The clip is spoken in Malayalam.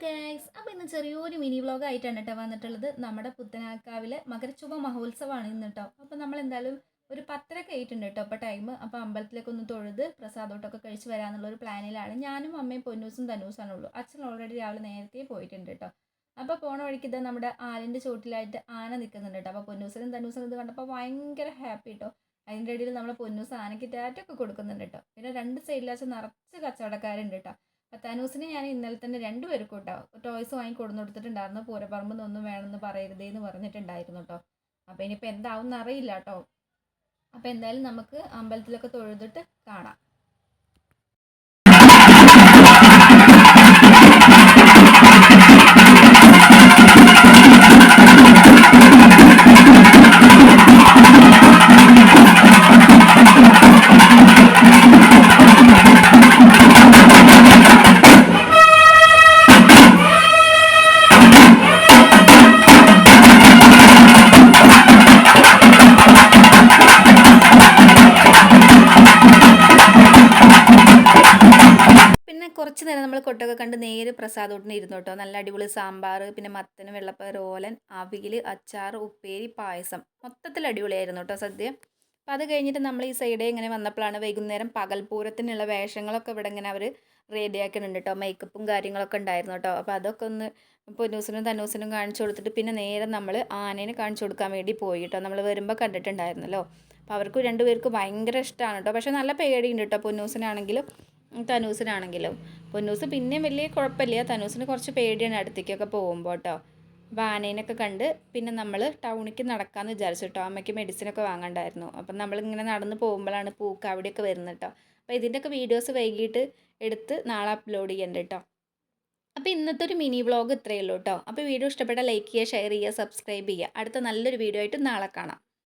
ഗൈസ്, അപ്പോൾ ഇന്ന് ചെറിയൊരു മിനി വ്ലോഗ് ആയിട്ടാണ് കേട്ടോ വന്നിട്ടുള്ളത്. നമ്മുടെ പുത്തനാക്കാവിലെ മകരച്ചുഭ മഹോത്സവമാണ് ഇന്ന് കേട്ടോ. അപ്പോൾ നമ്മൾ എന്തായാലും ഒരു 10:30 ആയിട്ടുണ്ട് കേട്ടോ അപ്പോൾ ടൈം. അപ്പോൾ അമ്പലത്തിലേക്ക് ഒന്ന് തൊഴുത് പ്രസാദോട്ടൊക്കെ കഴിച്ച് വരാമെന്നുള്ള ഒരു പ്ലാനിലാണ്. ഞാനും അമ്മയും പൊന്നൂസും തന്നൂസാണുള്ളൂ. അച്ഛൻ ഓൾറെഡി രാവിലെ നേരത്തെ പോയിട്ടുണ്ട് കേട്ടോ. അപ്പോൾ പോണ വഴിക്ക് ഇതാ നമ്മുടെ ആലിൻ്റെ ചോട്ടിലായിട്ട് ആന നിൽക്കുന്നുണ്ട് കേട്ടോ. അപ്പോൾ പൊന്നൂസിനും തന്നൂസിനും ഇത് കണ്ടപ്പോൾ ഭയങ്കര ഹാപ്പി കേട്ടോ. അതിൻ്റെ ഇടയിൽ നമ്മളെ പൊന്നൂസ് ആനയ്ക്ക് ടാറ്റൊക്കെ കൊടുക്കുന്നുണ്ട് കേട്ടോ. പിന്നെ രണ്ട് സൈഡിലാച്ച നിറച്ച് കച്ചവടക്കാരുണ്ട് കേട്ടോ. തനൂസിന് ഞാൻ ഇന്നലെ തന്നെ രണ്ടുപേർക്കും കേട്ടോ ടോയ്സ് വാങ്ങി കൊടുത്തിട്ടുണ്ടായിരുന്നു. പൂരപ്പറമ്പ് ഒന്നും വേണമെന്ന് പറയരുതേ എന്ന് പറഞ്ഞിട്ടുണ്ടായിരുന്നു കേട്ടോ. അപ്പോൾ ഇനിയിപ്പോൾ എന്താവും എന്നറിയില്ല കേട്ടോ. അപ്പോൾ എന്തായാലും നമുക്ക് അമ്പലത്തിലൊക്കെ തൊഴുതിട്ട് കാണാം. കുറച്ച് നേരം നമ്മൾ കൊട്ടൊക്കെ കണ്ട് നേരെ പ്രസാദോട്ടിന് ഇരുന്നു കേട്ടോ. നല്ല അടിപൊളി സാമ്പാർ, പിന്നെ മത്തന്, വെള്ളപ്പയർ, ഓലൻ, അവിയൽ, അച്ചാർ, ഉപ്പേരി, പായസം, മൊത്തത്തിൽ അടിപൊളിയായിരുന്നു കേട്ടോ സദ്യ. അപ്പം അത് കഴിഞ്ഞിട്ട് നമ്മൾ ഈ സൈഡേ ഇങ്ങനെ വന്നപ്പോഴാണ് വൈകുന്നേരം പകൽപൂരത്തിനുള്ള വേഷങ്ങളൊക്കെ ഇവിടെ ഇങ്ങനെ അവർ റെഡിയാക്കുന്നുണ്ട് കേട്ടോ. മേക്കപ്പും കാര്യങ്ങളൊക്കെ ഉണ്ടായിരുന്നു കേട്ടോ. അപ്പോൾ അതൊക്കെ ഒന്ന് പൊന്നൂസിനും തന്നൂസിനും കാണിച്ചു കൊടുത്തിട്ട് പിന്നെ നേരെ നമ്മൾ ആനേനെ കാണിച്ചു കൊടുക്കാൻ വേണ്ടി പോയി കേട്ടോ. നമ്മൾ വരുമ്പോൾ കണ്ടിട്ടുണ്ടായിരുന്നല്ലോ. അപ്പോൾ അവർക്ക് രണ്ടുപേർക്ക് ഭയങ്കര ഇഷ്ടമാണ് കേട്ടോ. പക്ഷേ നല്ല പേടിയുണ്ട് കേട്ടോ പൊന്നൂസിനാണെങ്കിലും തനൂസിനാണെങ്കിലും. പൊന്നൂസ് പിന്നെയും വലിയ കുഴപ്പമില്ല, തനൂസിന് കുറച്ച് പേടിയാണ് അടുത്തേക്കൊക്കെ പോകുമ്പോൾ കേട്ടോ. അപ്പോൾ ആനേനൊക്കെ കണ്ട് പിന്നെ നമ്മൾ ടൗണിലേക്ക് നടക്കാമെന്ന് വിചാരിച്ചു കേട്ടോ. അമ്മയ്ക്ക് മെഡിസിനൊക്കെ വാങ്ങണ്ടായിരുന്നു. അപ്പം നമ്മളിങ്ങനെ നടന്ന് പോകുമ്പോഴാണ് പൂക്കാവിടെയൊക്കെ വരുന്നത് കേട്ടോ. അപ്പോൾ ഇതിൻ്റെയൊക്കെ വീഡിയോസ് വൈകിട്ട് എടുത്ത് നാളെ അപ്ലോഡ് ചെയ്യണ്ട കേട്ടോ. അപ്പോൾ ഇന്നത്തെ ഒരു മിനി വ്ളോഗ് ഇത്രയേ ഉള്ളൂ കേട്ടോ. അപ്പോൾ വീഡിയോ ഇഷ്ടപ്പെട്ടാൽ ലൈക്ക് ചെയ്യുക, ഷെയർ ചെയ്യുക, സബ്സ്ക്രൈബ് ചെയ്യുക. അടുത്ത നല്ലൊരു വീഡിയോ ആയിട്ട് നാളെ കാണാം.